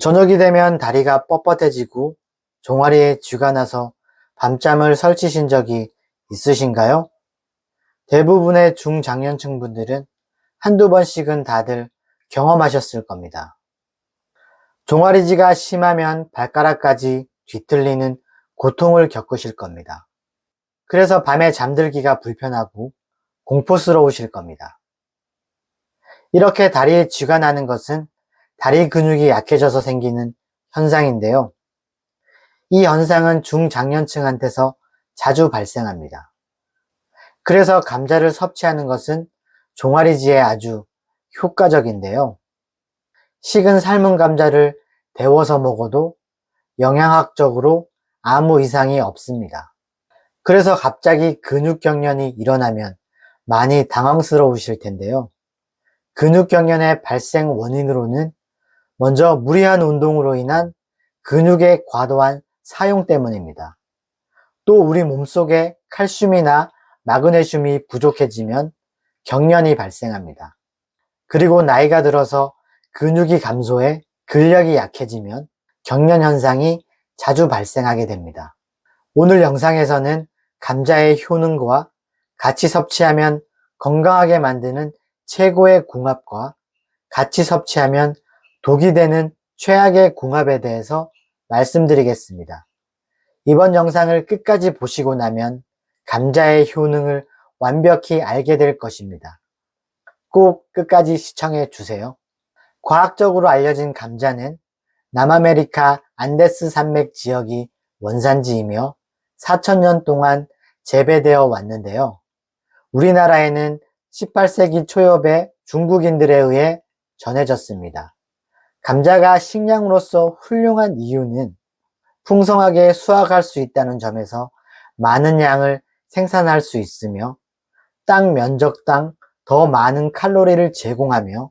저녁이 되면 다리가 뻣뻣해지고 종아리에 쥐가 나서 밤잠을 설치신 적이 있으신가요? 대부분의 중장년층 분들은 한두 번씩은 다들 경험하셨을 겁니다. 종아리쥐가 심하면 발가락까지 뒤틀리는 고통을 겪으실 겁니다. 그래서 밤에 잠들기가 불편하고 공포스러우실 겁니다. 이렇게 다리에 쥐가 나는 것은 다리 근육이 약해져서 생기는 현상인데요. 이 현상은 중장년층한테서 자주 발생합니다. 그래서 감자를 섭취하는 것은 종아리쥐에 아주 효과적인데요. 식은 삶은 감자를 데워서 먹어도 영양학적으로 아무 이상이 없습니다. 그래서 갑자기 근육경련이 일어나면 많이 당황스러우실 텐데요. 근육경련의 발생 원인으로는 먼저 무리한 운동으로 인한 근육의 과도한 사용 때문입니다. 또 우리 몸속에 칼슘이나 마그네슘이 부족해지면 경련이 발생합니다. 그리고 나이가 들어서 근육이 감소해 근력이 약해지면 경련 현상이 자주 발생하게 됩니다. 오늘 영상에서는 감자의 효능과 같이 섭취하면 건강하게 만드는 최고의 궁합과 같이 섭취하면 독이 되는 최악의 궁합에 대해서 말씀드리겠습니다. 이번 영상을 끝까지 보시고 나면 감자의 효능을 완벽히 알게 될 것입니다. 꼭 끝까지 시청해 주세요. 과학적으로 알려진 감자는 남아메리카 안데스 산맥 지역이 원산지이며 4,000년 동안 재배되어 왔는데요. 우리나라에는 18세기 초엽에 중국인들에 의해 전해졌습니다. 감자가 식량으로서 훌륭한 이유는 풍성하게 수확할 수 있다는 점에서 많은 양을 생산할 수 있으며 땅 면적당 더 많은 칼로리를 제공하며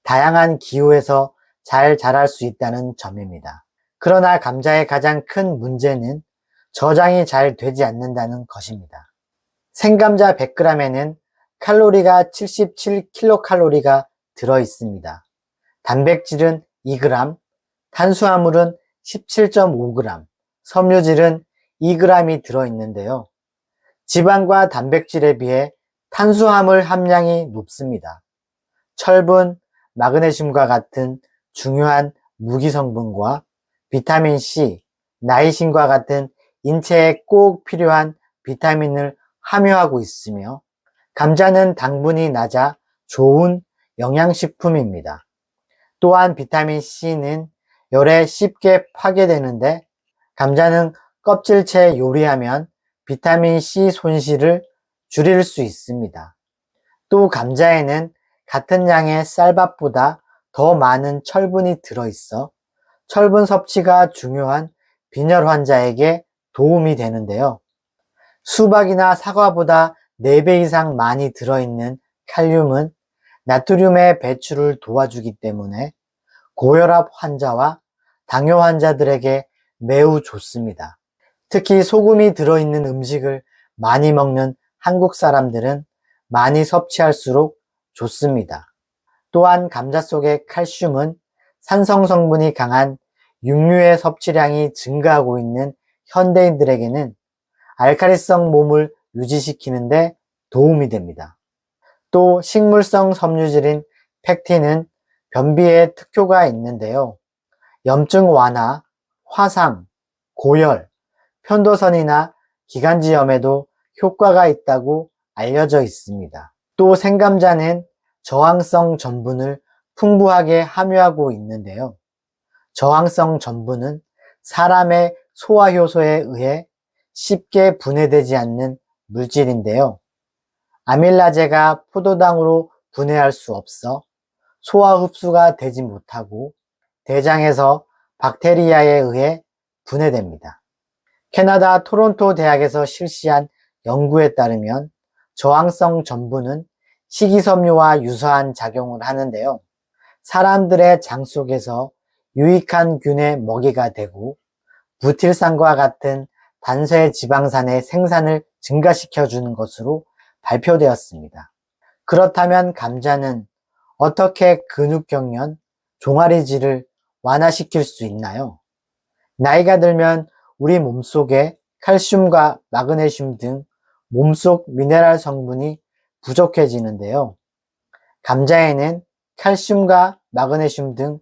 다양한 기후에서 잘 자랄 수 있다는 점입니다. 그러나 감자의 가장 큰 문제는 저장이 잘 되지 않는다는 것입니다. 생감자 100g에는 칼로리가 77kcal가 들어 있습니다. 단백질은 2g, 탄수화물은 17.5g, 섬유질은 2g이 들어 있는데요. 지방과 단백질에 비해 탄수화물 함량이 높습니다. 철분, 마그네슘과 같은 중요한 무기 성분과 비타민 C, 나이신과 같은 인체에 꼭 필요한 비타민을 함유하고 있으며 감자는 당분이 낮아 좋은 영양식품입니다. 또한 비타민 C는 열에 쉽게 파괴되는데 감자는 껍질째 요리하면 비타민 C 손실을 줄일 수 있습니다. 또 감자에는 같은 양의 쌀밥보다 더 많은 철분이 들어있어 철분 섭취가 중요한 빈혈 환자에게 도움이 되는데요. 수박이나 사과보다 4배 이상 많이 들어있는 칼륨은 나트륨의 배출을 도와주기 때문에 고혈압 환자와 당뇨 환자들에게 매우 좋습니다. 특히 소금이 들어있는 음식을 많이 먹는 한국 사람들은 많이 섭취할수록 좋습니다. 또한 감자 속의 칼슘은 산성 성분이 강한 육류의 섭취량이 증가하고 있는 현대인들에게는 알칼리성 몸을 유지시키는데 도움이 됩니다. 또 식물성 섬유질인 팩틴은 변비에 특효가 있는데요. 염증 완화, 화상, 고열, 편도선이나 기관지염에도 효과가 있다고 알려져 있습니다. 또 생감자는 저항성 전분을 풍부하게 함유하고 있는데요. 저항성 전분은 사람의 소화효소에 의해 쉽게 분해되지 않는 물질인데요. 아밀라제가 포도당으로 분해할 수 없어 소화 흡수가 되지 못하고 대장에서 박테리아에 의해 분해됩니다. 캐나다 토론토 대학에서 실시한 연구에 따르면 저항성 전분은 식이섬유와 유사한 작용을 하는데요. 사람들의 장 속에서 유익한 균의 먹이가 되고 부틸산과 같은 단쇄 지방산의 생산을 증가시켜주는 것으로 발표되었습니다. 그렇다면 감자는 어떻게 근육경련, 종아리쥐를 완화시킬 수 있나요? 나이가 들면 우리 몸속에 칼슘과 마그네슘 등 몸속 미네랄 성분이 부족해지는데요. 감자에는 칼슘과 마그네슘 등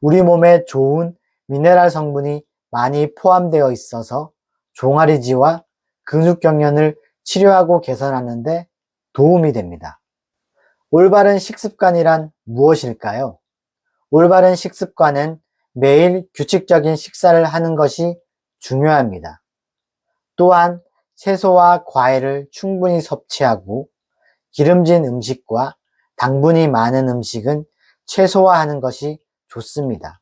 우리 몸에 좋은 미네랄 성분이 많이 포함되어 있어서 종아리지와 근육경련을 치료하고 개선하는 데 도움이 됩니다. 올바른 식습관이란 무엇일까요? 올바른 식습관은 매일 규칙적인 식사를 하는 것이 중요합니다. 또한 채소와 과일을 충분히 섭취하고 기름진 음식과 당분이 많은 음식은 최소화하는 것이 좋습니다.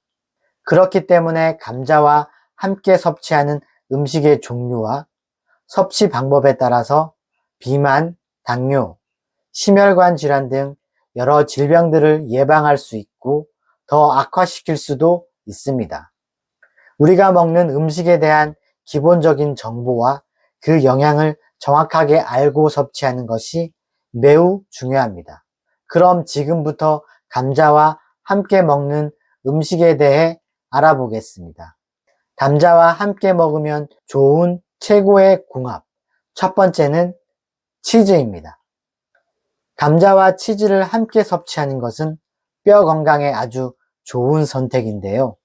그렇기 때문에 감자와 함께 섭취하는 음식의 종류와 섭취 방법에 따라서 비만, 당뇨, 심혈관 질환 등 여러 질병들을 예방할 수 있고 더 악화시킬 수도 있습니다. 우리가 먹는 음식에 대한 기본적인 정보와 그 영양을 정확하게 알고 섭취하는 것이 매우 중요합니다. 그럼 지금부터 감자와 함께 먹는 음식에 대해 알아보겠습니다. 감자와 함께 먹으면 좋은 최고의 궁합. 첫 번째는 치즈입니다. 감자와 치즈를 함께 섭취하는 것은 뼈 건강에 아주 좋은 선택인데요.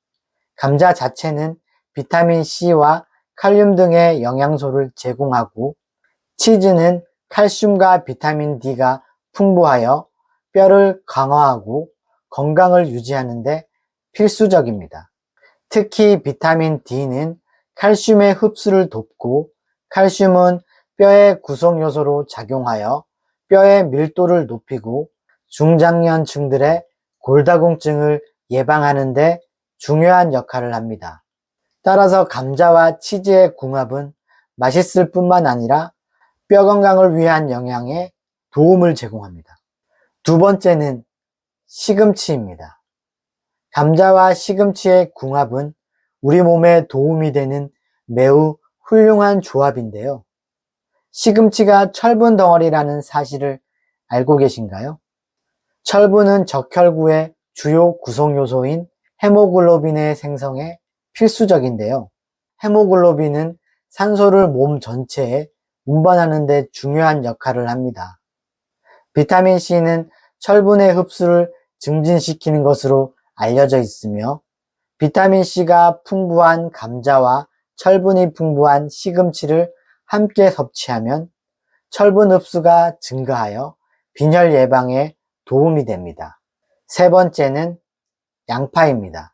감자 자체는 비타민 C와 칼륨 등의 영양소를 제공하고 치즈는 칼슘과 비타민 D가 풍부하여 뼈를 강화하고 건강을 유지하는 데 필수적입니다. 특히 비타민 D는 칼슘의 흡수를 돕고 칼슘은 뼈의 구성 요소로 작용하여 뼈의 밀도를 높이고 중장년층들의 골다공증을 예방하는 데 중요한 역할을 합니다. 따라서 감자와 치즈의 궁합은 맛있을 뿐만 아니라 뼈 건강을 위한 영양에 도움을 제공합니다. 두 번째는 시금치입니다. 감자와 시금치의 궁합은 우리 몸에 도움이 되는 매우 훌륭한 조합인데요. 시금치가 철분 덩어리라는 사실을 알고 계신가요? 철분은 적혈구의 주요 구성 요소인 헤모글로빈의 생성에 필수적인데요. 헤모글로빈은 산소를 몸 전체에 운반하는 데 중요한 역할을 합니다. 비타민 C는 철분의 흡수를 증진시키는 것으로 알려져 있으며 비타민 C가 풍부한 감자와 철분이 풍부한 시금치를 함께 섭취하면 철분 흡수가 증가하여 빈혈 예방에 도움이 됩니다. 세 번째는 양파입니다.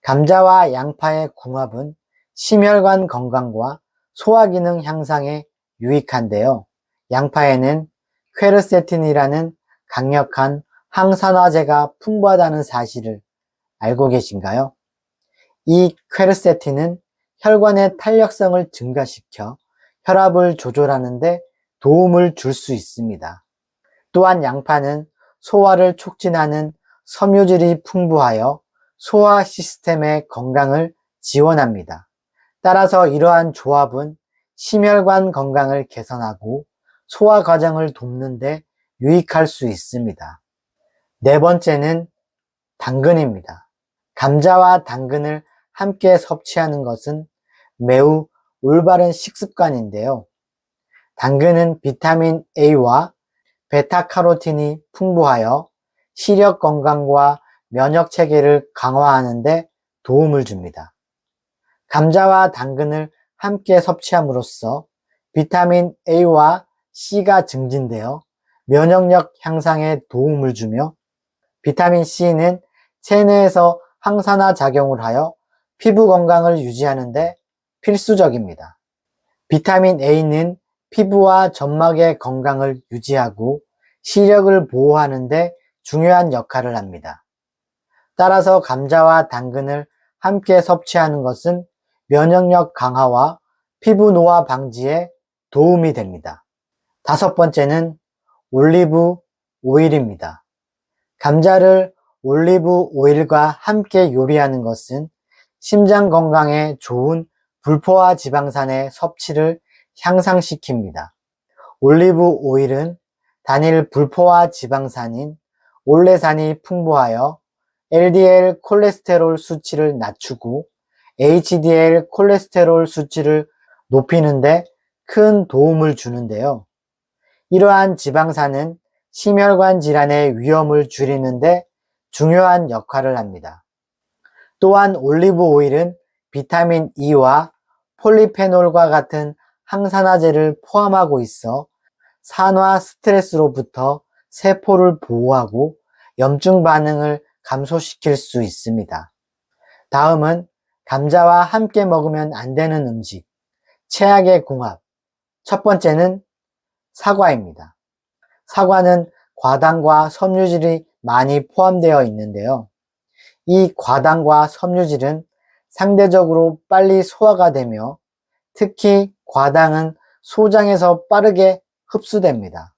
감자와 양파의 궁합은 심혈관 건강과 소화기능 향상에 유익한데요. 양파에는 퀘르세틴이라는 강력한 항산화제가 풍부하다는 사실을 알고 계신가요? 이 퀘르세틴은 혈관의 탄력성을 증가시켜 혈압을 조절하는 데 도움을 줄 수 있습니다. 또한 양파는 소화를 촉진하는 섬유질이 풍부하여 소화 시스템의 건강을 지원합니다. 따라서 이러한 조합은 심혈관 건강을 개선하고 소화 과정을 돕는 데 유익할 수 있습니다. 네 번째는 당근입니다. 감자와 당근을 함께 섭취하는 것은 매우 올바른 식습관인데요. 당근은 비타민 A와 베타카로틴이 풍부하여 시력 건강과 면역 체계를 강화하는 데 도움을 줍니다. 감자와 당근을 함께 섭취함으로써 비타민 A와 C가 증진되어 면역력 향상에 도움을 주며 비타민 C는 체내에서 항산화 작용을 하여 피부 건강을 유지하는 데 필수적입니다. 비타민 A는 피부와 점막의 건강을 유지하고 시력을 보호하는 데 중요한 역할을 합니다. 따라서 감자와 당근을 함께 섭취하는 것은 면역력 강화와 피부 노화 방지에 도움이 됩니다. 다섯 번째는 올리브 오일입니다. 감자를 올리브 오일과 함께 요리하는 것은 심장 건강에 좋은 불포화 지방산의 섭취를 향상시킵니다. 올리브 오일은 단일 불포화 지방산인 올레산이 풍부하여 LDL 콜레스테롤 수치를 낮추고 HDL 콜레스테롤 수치를 높이는데 큰 도움을 주는데요. 이러한 지방산은 심혈관 질환의 위험을 줄이는데 중요한 역할을 합니다. 또한 올리브 오일은 비타민 E와 폴리페놀과 같은 항산화제를 포함하고 있어 산화 스트레스로부터 세포를 보호하고 염증 반응을 감소시킬 수 있습니다. 다음은 감자와 함께 먹으면 안 되는 음식, 최악의 궁합. 첫 번째는 사과입니다. 사과는 과당과 섬유질이 많이 포함되어 있는데요. 이 과당과 섬유질은 상대적으로 빨리 소화가 되며 특히 과당은 소장에서 빠르게 흡수됩니다.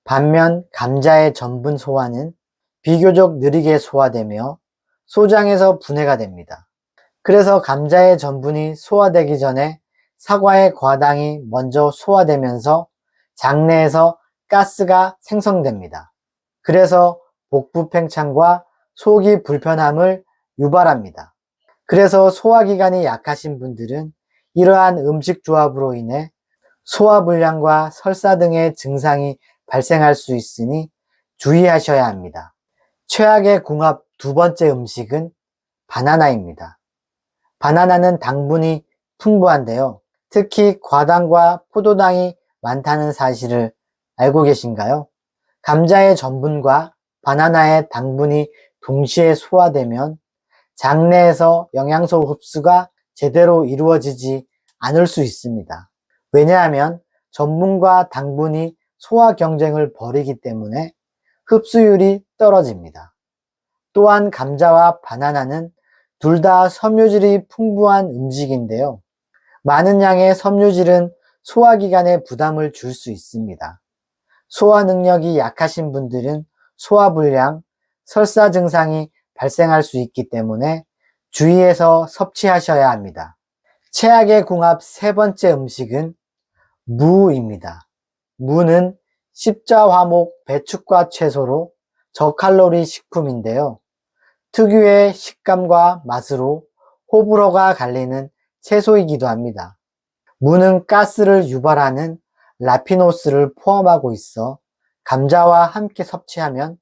반면 감자의 전분 소화는 비교적 느리게 소화되며 소장에서 분해가 됩니다. 그래서 감자의 전분이 소화되기 전에 사과의 과당이 먼저 소화되면서 장내에서 가스가 생성됩니다. 그래서 복부 팽창과 속이 불편함을 유발합니다. 그래서 소화기관이 약하신 분들은 이러한 음식 조합으로 인해 소화불량과 설사 등의 증상이 발생할 수 있으니 주의하셔야 합니다. 최악의 궁합 두 번째 음식은 바나나입니다. 바나나는 당분이 풍부한데요. 특히 과당과 포도당이 많다는 사실을 알고 계신가요? 감자의 전분과 바나나의 당분이 동시에 소화되면 장내에서 영양소 흡수가 제대로 이루어지지 않을 수 있습니다. 왜냐하면 전분과 당분이 소화 경쟁을 벌이기 때문에 흡수율이 떨어집니다. 또한 감자와 바나나는 둘 다 섬유질이 풍부한 음식인데요. 많은 양의 섬유질은 소화기관에 부담을 줄 수 있습니다. 소화 능력이 약하신 분들은 소화불량, 설사 증상이 발생할 수 있기 때문에 주의해서 섭취하셔야 합니다. 최악의 궁합 세 번째 음식은 무입니다. 무는 십자화목 배축과 채소로 저칼로리 식품인데요. 특유의 식감과 맛으로 호불호가 갈리는 채소이기도 합니다. 무는 가스를 유발하는 라피노스를 포함하고 있어 감자와 함께 섭취하면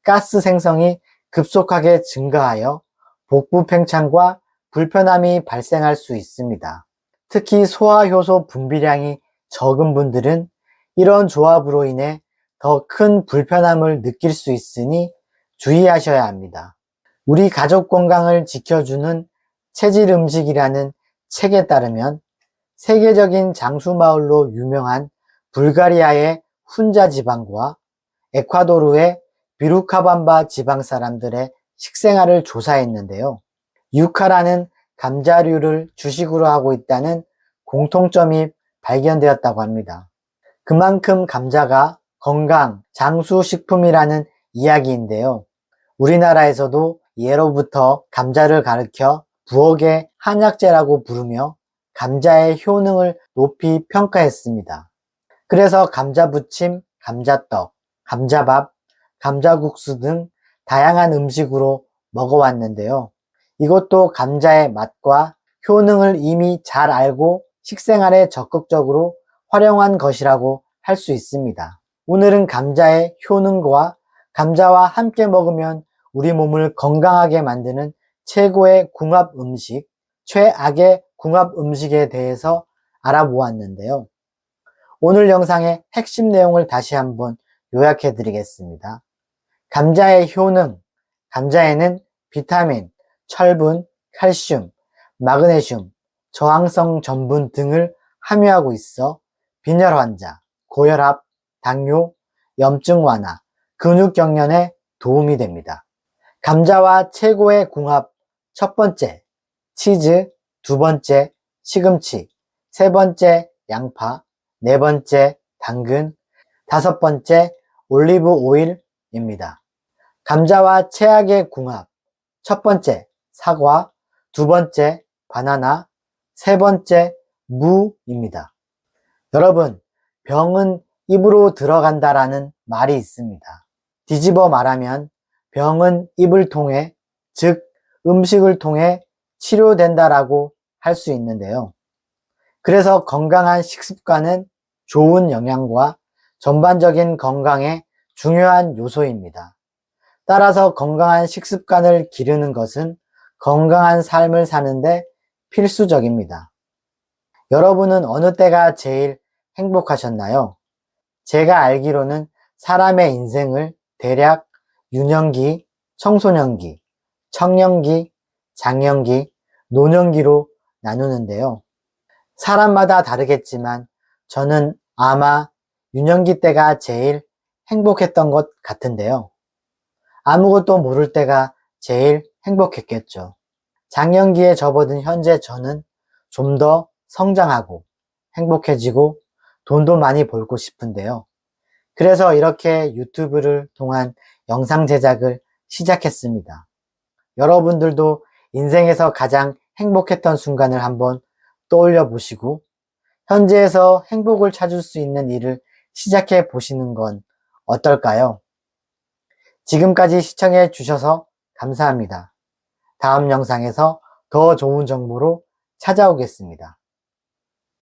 가스 생성이 급속하게 증가하여 복부 팽창과 불편함이 발생할 수 있습니다. 특히 소화효소 분비량이 적은 분들은 이런 조합으로 인해 더 큰 불편함을 느낄 수 있으니 주의하셔야 합니다. 우리 가족 건강을 지켜주는 체질 음식이라는 책에 따르면 세계적인 장수마을로 유명한 불가리아의 훈자 지방과 에콰도르의 비루카밤바 지방 사람들의 식생활을 조사했는데요. 유카라는 감자류를 주식으로 하고 있다는 공통점이 발견되었다고 합니다. 그만큼 감자가 건강, 장수식품이라는 이야기인데요. 우리나라에서도 예로부터 감자를 가리켜 부엌의 한약재라고 부르며 감자의 효능을 높이 평가했습니다. 그래서 감자부침, 감자떡, 감자밥, 감자국수 등 다양한 음식으로 먹어왔는데요. 이것도 감자의 맛과 효능을 이미 잘 알고 식생활에 적극적으로 활용한 것이라고 할 수 있습니다. 오늘은 감자의 효능과 감자와 함께 먹으면 우리 몸을 건강하게 만드는 최고의 궁합 음식, 최악의 궁합 음식에 대해서 알아보았는데요. 오늘 영상의 핵심 내용을 다시 한번 요약해 드리겠습니다. 감자의 효능, 감자에는 비타민, 철분, 칼슘, 마그네슘, 저항성 전분 등을 함유하고 있어 빈혈 환자, 고혈압, 당뇨, 염증 완화, 근육 경련에 도움이 됩니다. 감자와 최고의 궁합 첫 번째, 치즈, 두 번째, 시금치, 세 번째, 양파, 네 번째, 당근, 다섯 번째, 올리브 오일입니다. 감자와 최악의 궁합 첫 번째, 사과, 두 번째, 바나나, 세 번째, 무입니다. 여러분, 병은 입으로 들어간다라는 말이 있습니다. 뒤집어 말하면 병은 입을 통해 즉 음식을 통해 치료된다라고 할 수 있는데요. 그래서 건강한 식습관은 좋은 영양과 전반적인 건강에 중요한 요소입니다. 따라서 건강한 식습관을 기르는 것은 건강한 삶을 사는데 필수적입니다. 여러분은 어느 때가 제일 행복하셨나요? 제가 알기로는 사람의 인생을 대략 유년기, 청소년기, 청년기, 장년기, 노년기로 나누는데요. 사람마다 다르겠지만 저는 아마 유년기 때가 제일 행복했던 것 같은데요. 아무것도 모를 때가 제일 행복했겠죠. 장년기에 접어든 현재 저는 좀 더 성장하고 행복해지고 돈도 많이 벌고 싶은데요. 그래서 이렇게 유튜브를 통한 영상 제작을 시작했습니다. 여러분들도 인생에서 가장 행복했던 순간을 한번 떠올려 보시고 현재에서 행복을 찾을 수 있는 일을 시작해 보시는 건 어떨까요? 지금까지 시청해 주셔서 감사합니다. 다음 영상에서 더 좋은 정보로 찾아오겠습니다.